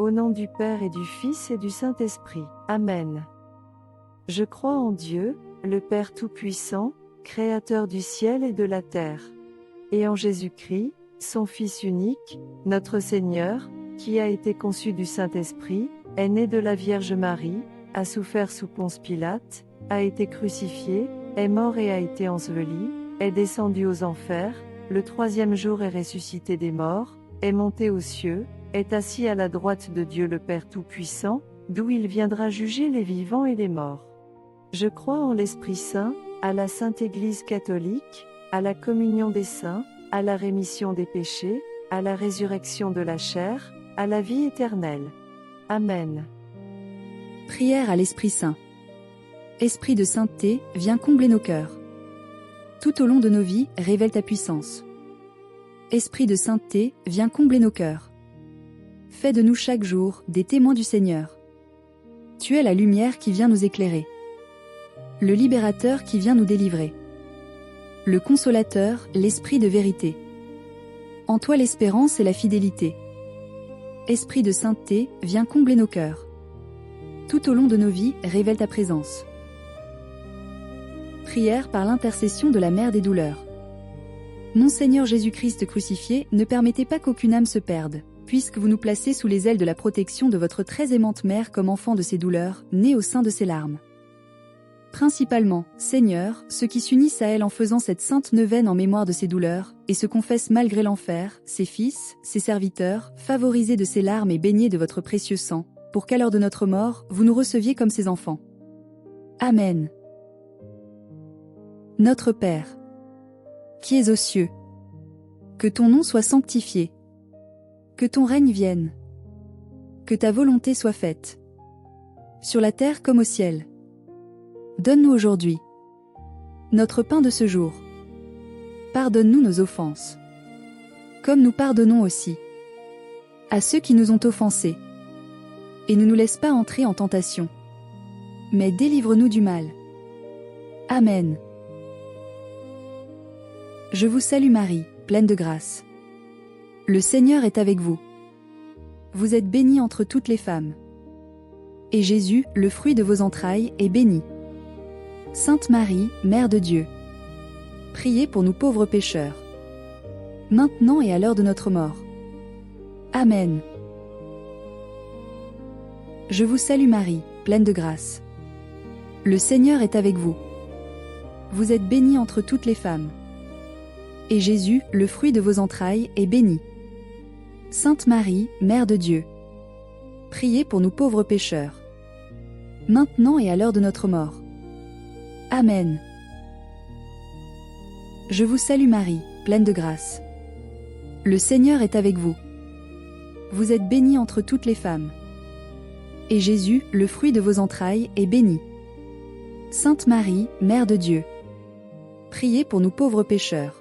Au nom du Père et du Fils et du Saint-Esprit. Amen. Je crois en Dieu, le Père Tout-Puissant, Créateur du ciel et de la terre. Et en Jésus-Christ, son Fils unique, notre Seigneur, qui a été conçu du Saint-Esprit, est né de la Vierge Marie, a souffert sous Ponce Pilate, a été crucifié, est mort et a été enseveli, est descendu aux enfers, le troisième jour est ressuscité des morts, est monté aux cieux, est assis à la droite de Dieu le Père Tout-Puissant, d'où il viendra juger les vivants et les morts. Je crois en l'Esprit Saint, à la Sainte Église catholique, à la communion des saints, à la rémission des péchés, à la résurrection de la chair, à la vie éternelle. Amen. Prière à l'Esprit Saint. Esprit de sainteté, viens combler nos cœurs. Tout au long de nos vies, révèle ta puissance. Esprit de sainteté, viens combler nos cœurs. Fais de nous chaque jour des témoins du Seigneur. Tu es la lumière qui vient nous éclairer. Le libérateur qui vient nous délivrer. Le consolateur, l'esprit de vérité. En toi l'espérance et la fidélité. Esprit de sainteté, viens combler nos cœurs. Tout au long de nos vies, révèle ta présence. Prière par l'intercession de la Mère des douleurs. Mon Seigneur Jésus-Christ crucifié, ne permettez pas qu'aucune âme se perde, puisque vous nous placez sous les ailes de la protection de votre très aimante Mère comme enfant de ses douleurs, née au sein de ses larmes. Principalement, Seigneur, ceux qui s'unissent à elle en faisant cette sainte neuvaine en mémoire de ses douleurs, et se confessent malgré l'enfer, ses fils, ses serviteurs, favorisés de ses larmes et baignés de votre précieux sang, pour qu'à l'heure de notre mort, vous nous receviez comme ses enfants. Amen. Notre Père, qui es aux cieux, que ton nom soit sanctifié, que ton règne vienne, que ta volonté soit faite, sur la terre comme au ciel. Donne-nous aujourd'hui notre pain de ce jour. Pardonne-nous nos offenses, comme nous pardonnons aussi à ceux qui nous ont offensés. Et ne nous laisse pas entrer en tentation, mais délivre-nous du mal. Amen. Je vous salue Marie, pleine de grâce. Le Seigneur est avec vous. Vous êtes bénie entre toutes les femmes. Et Jésus, le fruit de vos entrailles, est béni. Sainte Marie, Mère de Dieu, priez pour nous pauvres pécheurs, maintenant et à l'heure de notre mort. Amen. Je vous salue Marie, pleine de grâce. Le Seigneur est avec vous. Vous êtes bénie entre toutes les femmes. Et Jésus, le fruit de vos entrailles, est béni. Sainte Marie, Mère de Dieu, priez pour nous pauvres pécheurs, maintenant et à l'heure de notre mort. Amen. Je vous salue Marie, pleine de grâce. Le Seigneur est avec vous. Vous êtes bénie entre toutes les femmes. Et Jésus, le fruit de vos entrailles, est béni. Sainte Marie, Mère de Dieu, priez pour nous pauvres pécheurs,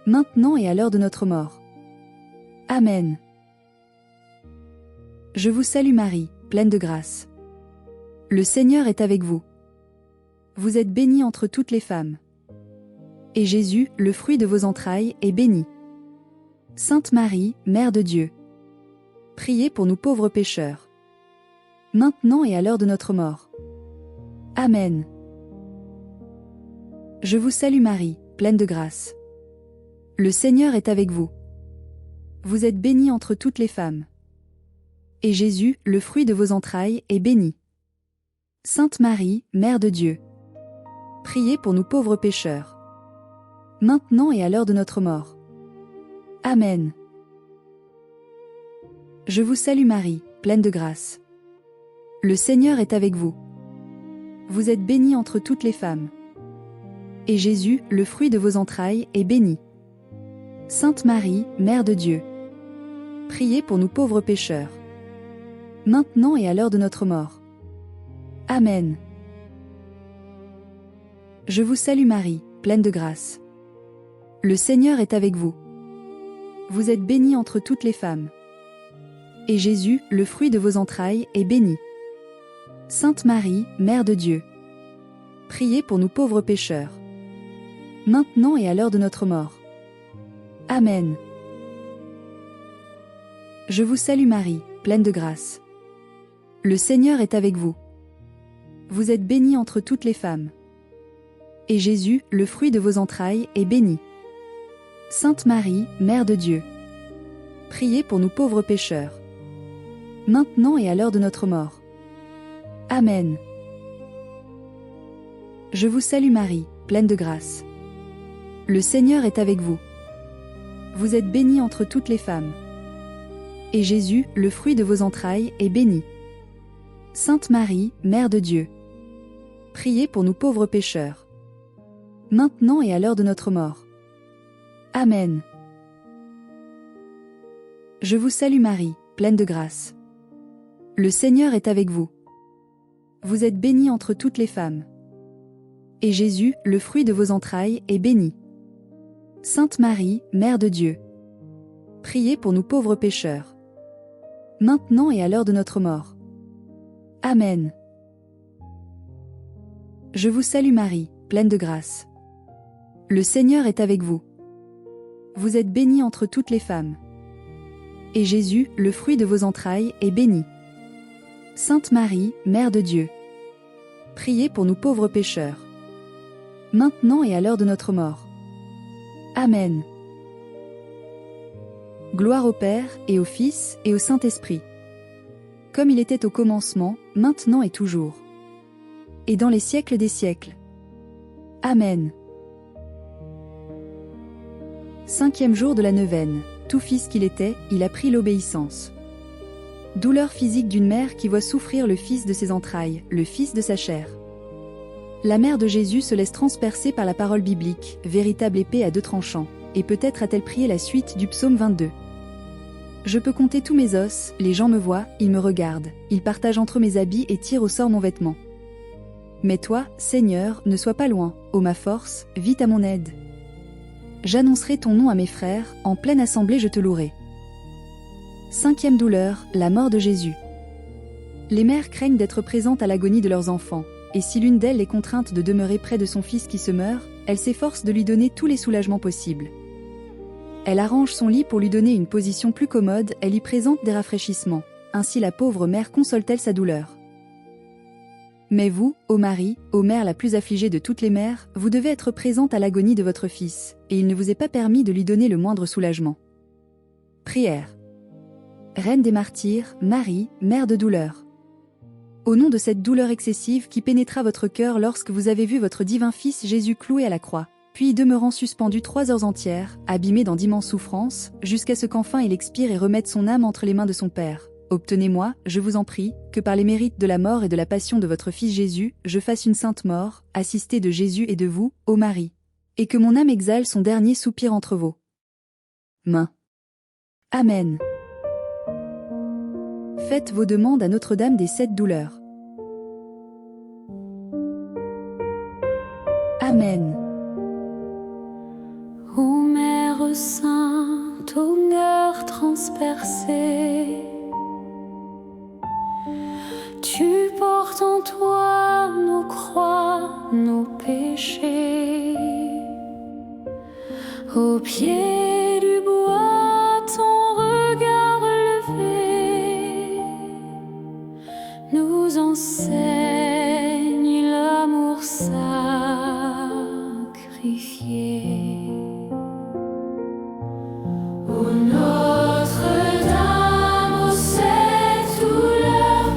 maintenant et à l'heure de notre mort. Amen. Je vous salue Marie, pleine de grâce. Le Seigneur est avec vous. Vous êtes bénie entre toutes les femmes. Et Jésus, le fruit de vos entrailles, est béni. Sainte Marie, Mère de Dieu, priez pour nous pauvres pécheurs, maintenant et à l'heure de notre mort. Amen. Je vous salue Marie, pleine de grâce. Le Seigneur est avec vous. Vous êtes bénie entre toutes les femmes. Et Jésus, le fruit de vos entrailles, est béni. Sainte Marie, Mère de Dieu, priez pour nous pauvres pécheurs, maintenant et à l'heure de notre mort. Amen. Je vous salue Marie, pleine de grâce. Le Seigneur est avec vous. Vous êtes bénie entre toutes les femmes. Et Jésus, le fruit de vos entrailles, est béni. Sainte Marie, Mère de Dieu, priez pour nous pauvres pécheurs, maintenant et à l'heure de notre mort. Amen. Je vous salue Marie, pleine de grâce. Le Seigneur est avec vous. Vous êtes bénie entre toutes les femmes. Et Jésus, le fruit de vos entrailles, est béni. Sainte Marie, Mère de Dieu, priez pour nous pauvres pécheurs, maintenant et à l'heure de notre mort. Amen. Je vous salue Marie, pleine de grâce. Le Seigneur est avec vous. Vous êtes bénie entre toutes les femmes. Et Jésus, le fruit de vos entrailles, est béni. Sainte Marie, Mère de Dieu, priez pour nous pauvres pécheurs, maintenant et à l'heure de notre mort. Amen. Je vous salue Marie, pleine de grâce. Le Seigneur est avec vous. Vous êtes bénie entre toutes les femmes. Et Jésus, le fruit de vos entrailles, est béni. Sainte Marie, Mère de Dieu, priez pour nous pauvres pécheurs, maintenant et à l'heure de notre mort. Amen. Je vous salue Marie, pleine de grâce. Le Seigneur est avec vous. Vous êtes bénie entre toutes les femmes. Et Jésus, le fruit de vos entrailles, est béni. Sainte Marie, Mère de Dieu, priez pour nous pauvres pécheurs, maintenant et à l'heure de notre mort. Amen. Je vous salue Marie, pleine de grâce. Le Seigneur est avec vous. Vous êtes bénie entre toutes les femmes. Et Jésus, le fruit de vos entrailles, est béni. Sainte Marie, Mère de Dieu, priez pour nous pauvres pécheurs, maintenant et à l'heure de notre mort. Amen. Gloire au Père, et au Fils, et au Saint-Esprit, comme il était au commencement, maintenant et toujours, et dans les siècles des siècles. Amen. 5e jour de la neuvaine. Tout fils qu'il était, il a pris l'obéissance. Douleur physique d'une mère qui voit souffrir le fils de ses entrailles, le fils de sa chair. La mère de Jésus se laisse transpercer par la parole biblique, véritable épée à deux tranchants, et peut-être a-t-elle prié la suite du psaume 22. Je peux compter tous mes os, les gens me voient, ils me regardent, ils partagent entre mes habits et tirent au sort mon vêtement. Mais toi, Seigneur, ne sois pas loin, ô ma force, vite à mon aide. J'annoncerai ton nom à mes frères, en pleine assemblée je te louerai. 5e douleur, la mort de Jésus. Les mères craignent d'être présentes à l'agonie de leurs enfants, et si l'une d'elles est contrainte de demeurer près de son fils qui se meurt, elle s'efforce de lui donner tous les soulagements possibles. Elle arrange son lit pour lui donner une position plus commode, elle y présente des rafraîchissements, ainsi la pauvre mère console-t-elle sa douleur. Mais vous, ô Marie, ô mère la plus affligée de toutes les mères, vous devez être présente à l'agonie de votre fils, et il ne vous est pas permis de lui donner le moindre soulagement. Prière. Reine des martyrs, Marie, mère de douleur. Au nom de cette douleur excessive qui pénétra votre cœur lorsque vous avez vu votre divin Fils Jésus cloué à la croix, puis demeurant suspendu 3 heures entières, abîmé dans d'immenses souffrances, jusqu'à ce qu'enfin il expire et remette son âme entre les mains de son Père. Obtenez-moi, je vous en prie, que par les mérites de la mort et de la passion de votre Fils Jésus, je fasse une sainte mort, assistée de Jésus et de vous, ô Marie, et que mon âme exhale son dernier soupir entre vos mains. Amen. Faites vos demandes à Notre-Dame des 7 douleurs. Amen. Ô Mère sainte, au cœur transpercé, tu portes en toi nos croix, nos péchés. Au pied du bois, ton regard levé nous enseigne l'amour sacrifié. Ô Notre-Dame, aux 7 douleurs,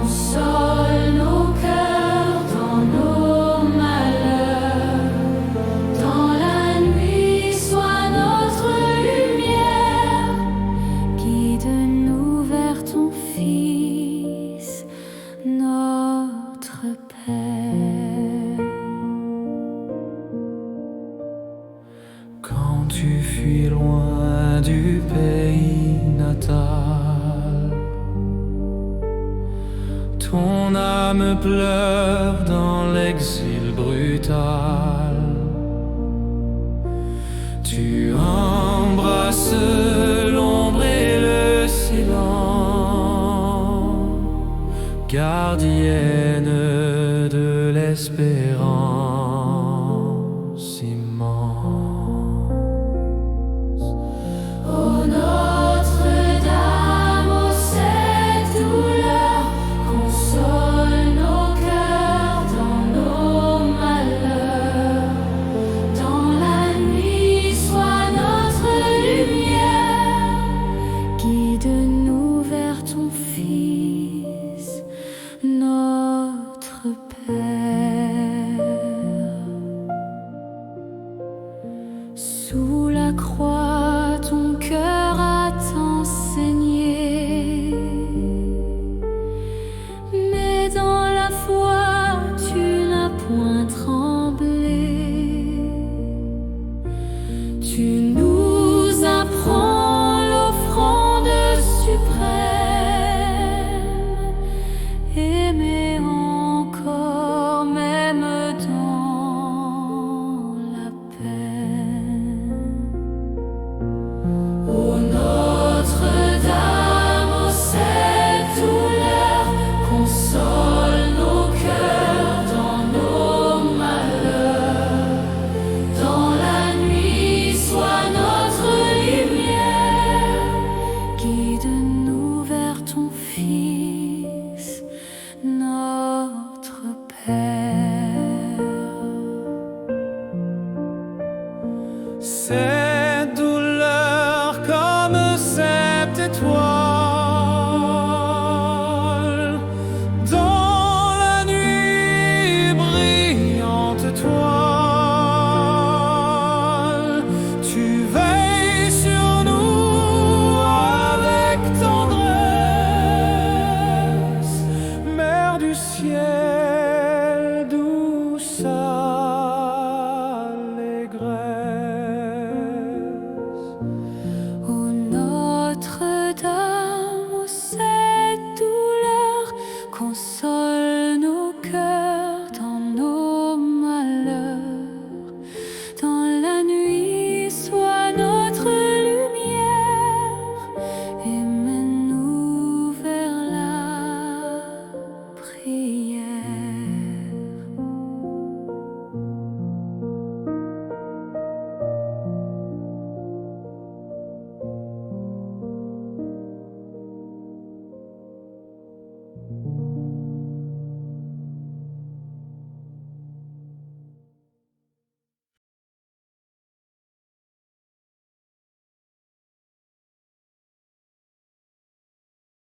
console nos cœurs dans nos malheurs. Dans la nuit, sois notre lumière. Guide-nous vers ton Fils, notre Père. Quand tu fuis loin du pays natal, ton âme pleure dans l'exil brutal. Tu embrasses l'ombre et le silence, gardienne de l'espérance.